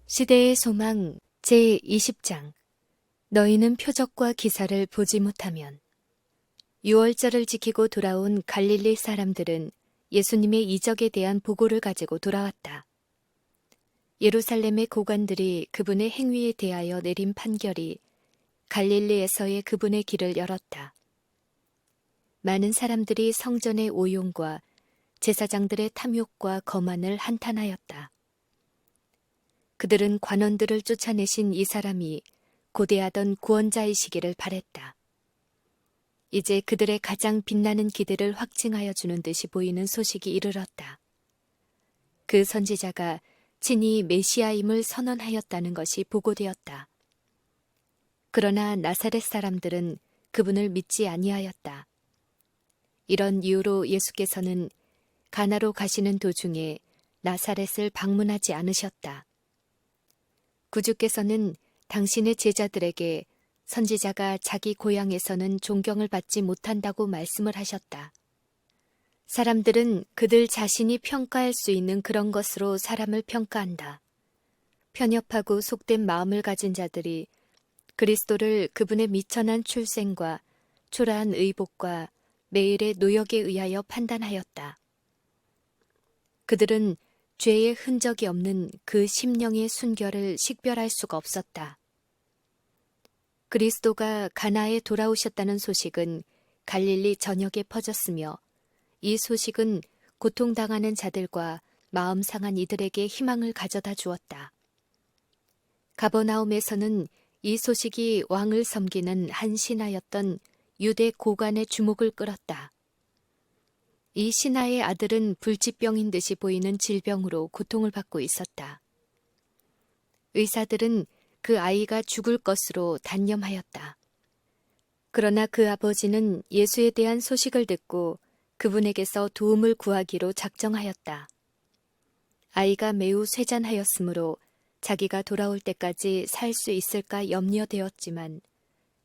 시대의 소망 제20장 너희는 표적과 기사를 보지 못하면. 유월절을 지키고 돌아온 갈릴리 사람들은 예수님의 이적에 대한 보고를 가지고 돌아왔다. 예루살렘의 고관들이 그분의 행위에 대하여 내린 판결이 갈릴리에서의 그분의 길을 열었다. 많은 사람들이 성전의 오용과 제사장들의 탐욕과 거만을 한탄하였다. 그들은 관원들을 쫓아내신 이 사람이 고대하던 구원자이시기를 바랬다. 이제 그들의 가장 빛나는 기대를 확증하여 주는 듯이 보이는 소식이 이르렀다. 그 선지자가 친히 메시아임을 선언하였다는 것이 보고되었다. 그러나 나사렛 사람들은 그분을 믿지 아니하였다. 이런 이유로 예수께서는 가나로 가시는 도중에 나사렛을 방문하지 않으셨다. 구주께서는 당신의 제자들에게 선지자가 자기 고향에서는 존경을 받지 못한다고 말씀을 하셨다. 사람들은 그들 자신이 평가할 수 있는 그런 것으로 사람을 평가한다. 편협하고 속된 마음을 가진 자들이 그리스도를 그분의 미천한 출생과 초라한 의복과 매일의 노역에 의하여 판단하였다. 그들은 죄의 흔적이 없는 그 심령의 순결을 식별할 수가 없었다. 그리스도가 가나에 돌아오셨다는 소식은 갈릴리 전역에 퍼졌으며 이 소식은 고통당하는 자들과 마음 상한 이들에게 희망을 가져다 주었다. 가버나움에서는 이 소식이 왕을 섬기는 한 신하였던 유대 고관의 주목을 끌었다. 이 신하의 아들은 불치병인 듯이 보이는 질병으로 고통을 받고 있었다. 의사들은 그 아이가 죽을 것으로 단념하였다. 그러나 그 아버지는 예수에 대한 소식을 듣고 그분에게서 도움을 구하기로 작정하였다. 아이가 매우 쇠잔하였으므로 자기가 돌아올 때까지 살 수 있을까 염려되었지만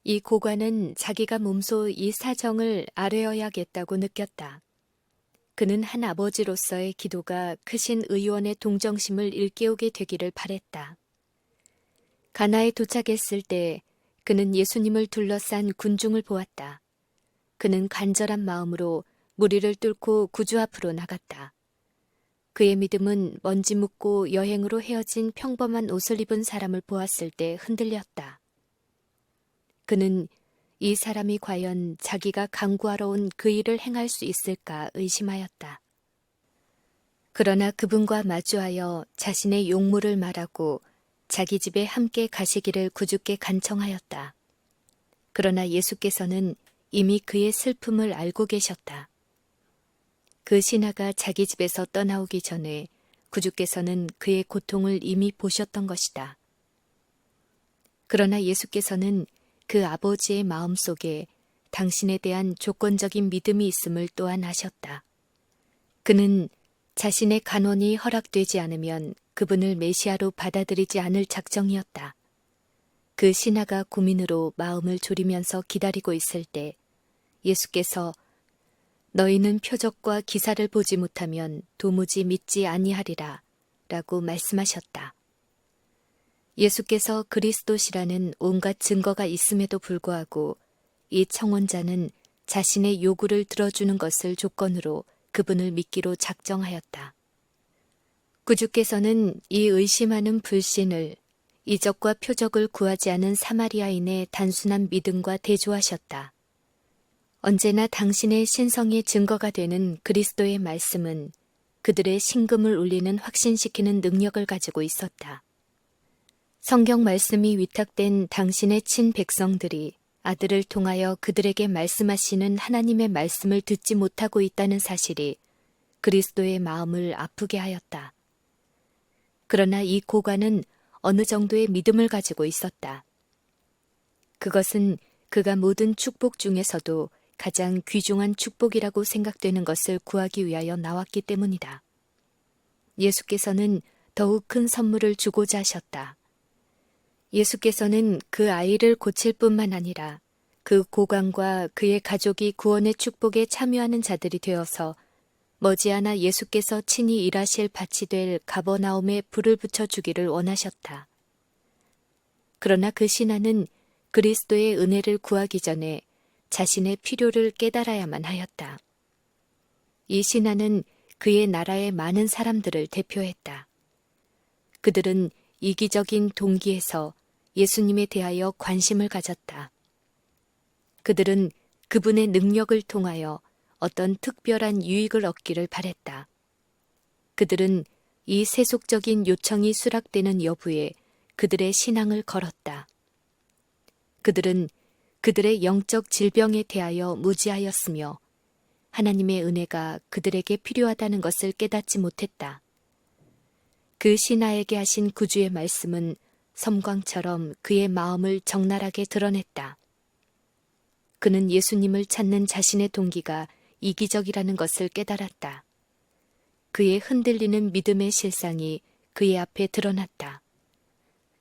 이 고관은 자기가 몸소 이 사정을 아뢰어야겠다고 느꼈다. 그는 한 아버지로서의 기도가 크신 의원의 동정심을 일깨우게 되기를 바랬다. 가나에 도착했을 때 그는 예수님을 둘러싼 군중을 보았다. 그는 간절한 마음으로 무리를 뚫고 구주 앞으로 나갔다. 그의 믿음은 먼지 묻고 여행으로 헤어진 평범한 옷을 입은 사람을 보았을 때 흔들렸다. 그는 이 사람이 과연 자기가 강구하러 온 그 일을 행할 수 있을까 의심하였다. 그러나 그분과 마주하여 자신의 용무를 말하고 자기 집에 함께 가시기를 구주께 간청하였다. 그러나 예수께서는 이미 그의 슬픔을 알고 계셨다. 그 신하가 자기 집에서 떠나오기 전에 구주께서는 그의 고통을 이미 보셨던 것이다. 그러나 예수께서는 그 아버지의 마음속에 당신에 대한 조건적인 믿음이 있음을 또한 아셨다. 그는 자신의 간원이 허락되지 않으면 그분을 메시아로 받아들이지 않을 작정이었다. 그 신하가 고민으로 마음을 졸이면서 기다리고 있을 때 예수께서 너희는 표적과 기사를 보지 못하면 도무지 믿지 아니하리라 라고 말씀하셨다. 예수께서 그리스도시라는 온갖 증거가 있음에도 불구하고 이 청혼자는 자신의 요구를 들어주는 것을 조건으로 그분을 믿기로 작정하였다. 구주께서는 이 의심하는 불신을 이적과 표적을 구하지 않은 사마리아인의 단순한 믿음과 대조하셨다. 언제나 당신의 신성의 증거가 되는 그리스도의 말씀은 그들의 심금을 울리는 확신시키는 능력을 가지고 있었다. 성경 말씀이 위탁된 당신의 친 백성들이 아들을 통하여 그들에게 말씀하시는 하나님의 말씀을 듣지 못하고 있다는 사실이 그리스도의 마음을 아프게 하였다. 그러나 이 고관은 어느 정도의 믿음을 가지고 있었다. 그것은 그가 모든 축복 중에서도 가장 귀중한 축복이라고 생각되는 것을 구하기 위하여 나왔기 때문이다. 예수께서는 더욱 큰 선물을 주고자 하셨다. 예수께서는 그 아이를 고칠 뿐만 아니라 그 고관과 그의 가족이 구원의 축복에 참여하는 자들이 되어서 머지않아 예수께서 친히 일하실 밭이 될 가버나움에 불을 붙여 주기를 원하셨다. 그러나 그 신하는 그리스도의 은혜를 구하기 전에 자신의 필요를 깨달아야만 하였다. 이 신하는 그의 나라의 많은 사람들을 대표했다. 그들은 이기적인 동기에서 예수님에 대하여 관심을 가졌다. 그들은 그분의 능력을 통하여 어떤 특별한 유익을 얻기를 바랬다. 그들은 이 세속적인 요청이 수락되는 여부에 그들의 신앙을 걸었다. 그들은 그들의 영적 질병에 대하여 무지하였으며 하나님의 은혜가 그들에게 필요하다는 것을 깨닫지 못했다. 그 신하에게 하신 구주의 말씀은 섬광처럼 그의 마음을 적나라하게 드러냈다. 그는 예수님을 찾는 자신의 동기가 이기적이라는 것을 깨달았다. 그의 흔들리는 믿음의 실상이 그의 앞에 드러났다.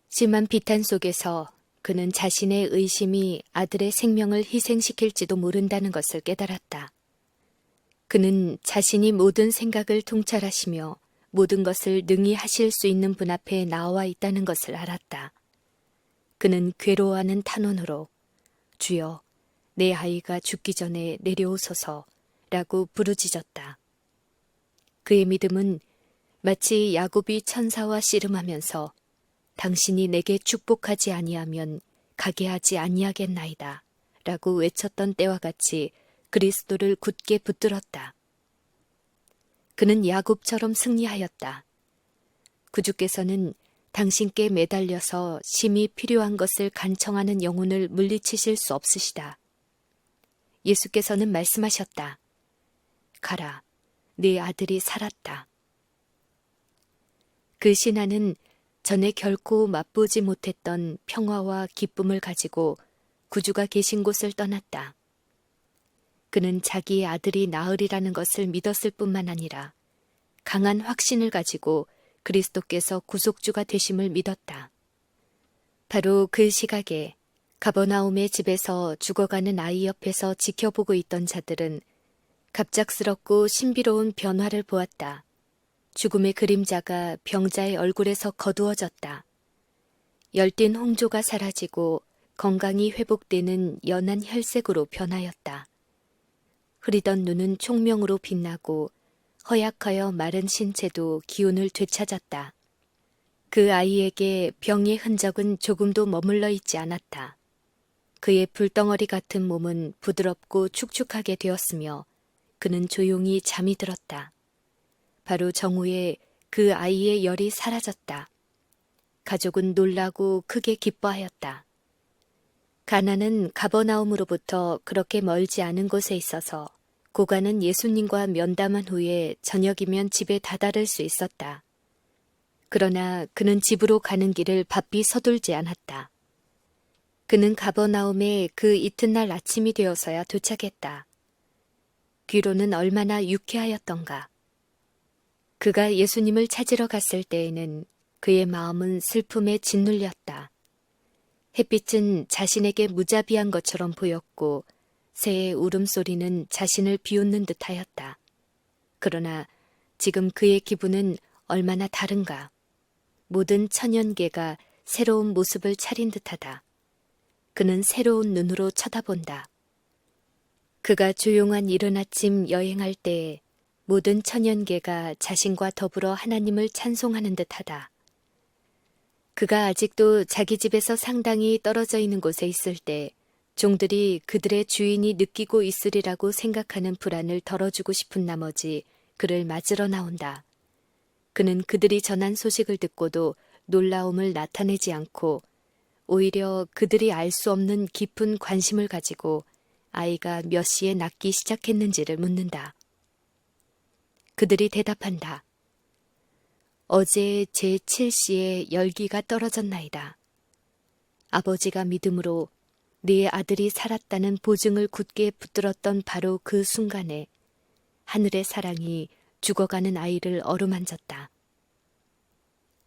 심한 비탄 속에서 그는 자신의 의심이 아들의 생명을 희생시킬지도 모른다는 것을 깨달았다. 그는 자신이 모든 생각을 통찰하시며 모든 것을 능히 하실 수 있는 분 앞에 나와 있다는 것을 알았다. 그는 괴로워하는 탄원으로 주여 내 아이가 죽기 전에 내려오소서라고 부르짖었다. 그의 믿음은 마치 야곱이 천사와 씨름하면서 당신이 내게 축복하지 아니하면 가게 하지 아니하겠나이다 라고 외쳤던 때와 같이 그리스도를 굳게 붙들었다. 그는 야곱처럼 승리하였다. 구주께서는 당신께 매달려서 심히 필요한 것을 간청하는 영혼을 물리치실 수 없으시다. 예수께서는 말씀하셨다. 가라, 네 아들이 살았다. 그 신하는 전에 결코 맛보지 못했던 평화와 기쁨을 가지고 구주가 계신 곳을 떠났다. 그는 자기의 아들이 나으리라는 것을 믿었을 뿐만 아니라 강한 확신을 가지고 그리스도께서 구속주가 되심을 믿었다. 바로 그 시각에 가버나움의 집에서 죽어가는 아이 옆에서 지켜보고 있던 자들은 갑작스럽고 신비로운 변화를 보았다. 죽음의 그림자가 병자의 얼굴에서 거두어졌다. 열띤 홍조가 사라지고 건강이 회복되는 연한 혈색으로 변하였다. 흐리던 눈은 총명으로 빛나고 허약하여 마른 신체도 기운을 되찾았다. 그 아이에게 병의 흔적은 조금도 머물러 있지 않았다. 그의 불덩어리 같은 몸은 부드럽고 축축하게 되었으며 그는 조용히 잠이 들었다. 바로 정오에 그 아이의 열이 사라졌다. 가족은 놀라고 크게 기뻐하였다. 가나는 가버나움으로부터 그렇게 멀지 않은 곳에 있어서 고가는 예수님과 면담한 후에 저녁이면 집에 다다를 수 있었다. 그러나 그는 집으로 가는 길을 바삐 서둘지 않았다. 그는 가버나움에 그 이튿날 아침이 되어서야 도착했다. 귀로는 얼마나 유쾌하였던가. 그가 예수님을 찾으러 갔을 때에는 그의 마음은 슬픔에 짓눌렸다. 햇빛은 자신에게 무자비한 것처럼 보였고 새의 울음소리는 자신을 비웃는 듯하였다. 그러나 지금 그의 기분은 얼마나 다른가. 모든 천연계가 새로운 모습을 차린 듯하다. 그는 새로운 눈으로 쳐다본다. 그가 조용한 이른 아침 여행할 때에 모든 천연계가 자신과 더불어 하나님을 찬송하는 듯하다. 그가 아직도 자기 집에서 상당히 떨어져 있는 곳에 있을 때 종들이 그들의 주인이 느끼고 있으리라고 생각하는 불안을 덜어주고 싶은 나머지 그를 맞으러 나온다. 그는 그들이 전한 소식을 듣고도 놀라움을 나타내지 않고 오히려 그들이 알 수 없는 깊은 관심을 가지고 아이가 몇 시에 낫기 시작했는지를 묻는다. 그들이 대답한다. 어제 제7시에 열기가 떨어졌나이다. 아버지가 믿음으로 네 아들이 살았다는 보증을 굳게 붙들었던 바로 그 순간에 하늘의 사랑이 죽어가는 아이를 어루만졌다.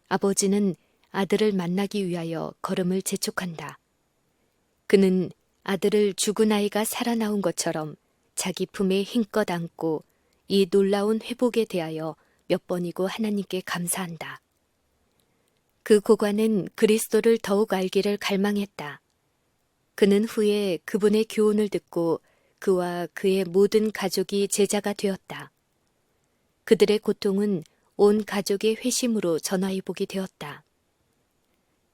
아버지는 아들을 만나기 위하여 걸음을 재촉한다. 그는 아들을 죽은 아이가 살아나온 것처럼 자기 품에 힘껏 안고 이 놀라운 회복에 대하여 몇 번이고 하나님께 감사한다. 그 고관은 그리스도를 더욱 알기를 갈망했다. 그는 후에 그분의 교훈을 듣고 그와 그의 모든 가족이 제자가 되었다. 그들의 고통은 온 가족의 회심으로 전화위복이 되었다.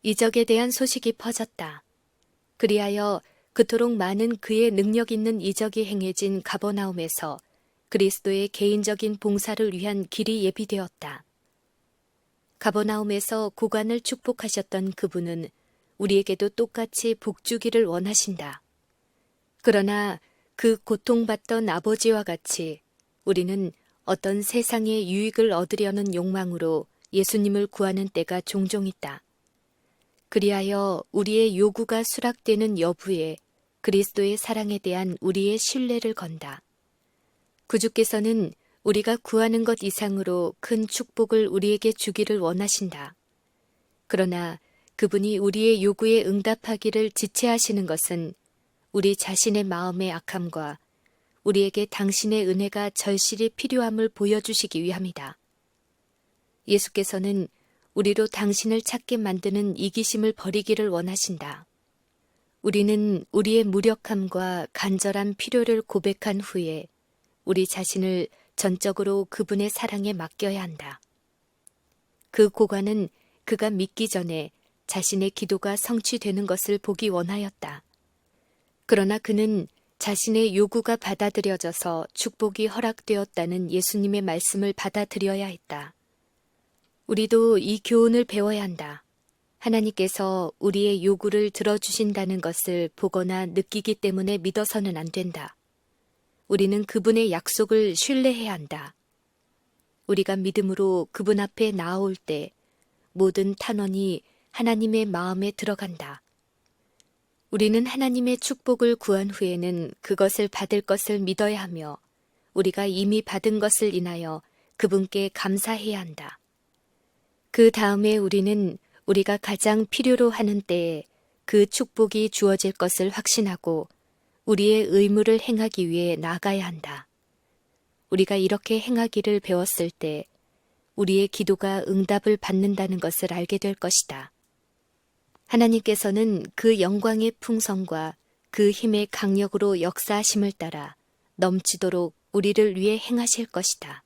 이적에 대한 소식이 퍼졌다. 그리하여 그토록 많은 그의 능력 있는 이적이 행해진 가버나움에서 그리스도의 개인적인 봉사를 위한 길이 예비되었다. 가버나움에서 고관을 축복하셨던 그분은 우리에게도 똑같이 복주기를 원하신다. 그러나 그 고통받던 아버지와 같이 우리는 어떤 세상의 유익을 얻으려는 욕망으로 예수님을 구하는 때가 종종 있다. 그리하여 우리의 요구가 수락되는 여부에 그리스도의 사랑에 대한 우리의 신뢰를 건다. 구주께서는 우리가 구하는 것 이상으로 큰 축복을 우리에게 주기를 원하신다. 그러나 그분이 우리의 요구에 응답하기를 지체하시는 것은 우리 자신의 마음의 악함과 우리에게 당신의 은혜가 절실히 필요함을 보여주시기 위함이다. 예수께서는 우리로 당신을 찾게 만드는 이기심을 버리기를 원하신다. 우리는 우리의 무력함과 간절한 필요를 고백한 후에 우리 자신을 전적으로 그분의 사랑에 맡겨야 한다. 그 고관은 그가 믿기 전에 자신의 기도가 성취되는 것을 보기 원하였다. 그러나 그는 자신의 요구가 받아들여져서 축복이 허락되었다는 예수님의 말씀을 받아들여야 했다. 우리도 이 교훈을 배워야 한다. 하나님께서 우리의 요구를 들어주신다는 것을 보거나 느끼기 때문에 믿어서는 안 된다. 우리는 그분의 약속을 신뢰해야 한다. 우리가 믿음으로 그분 앞에 나아올 때 모든 탄원이 하나님의 마음에 들어간다. 우리는 하나님의 축복을 구한 후에는 그것을 받을 것을 믿어야 하며 우리가 이미 받은 것을 인하여 그분께 감사해야 한다. 그 다음에 우리는 우리가 가장 필요로 하는 때에 그 축복이 주어질 것을 확신하고 우리의 의무를 행하기 위해 나아가야 한다. 우리가 이렇게 행하기를 배웠을 때 우리의 기도가 응답을 받는다는 것을 알게 될 것이다. 하나님께서는 그 영광의 풍성과 그 힘의 강력으로 역사하심을 따라 넘치도록 우리를 위해 행하실 것이다.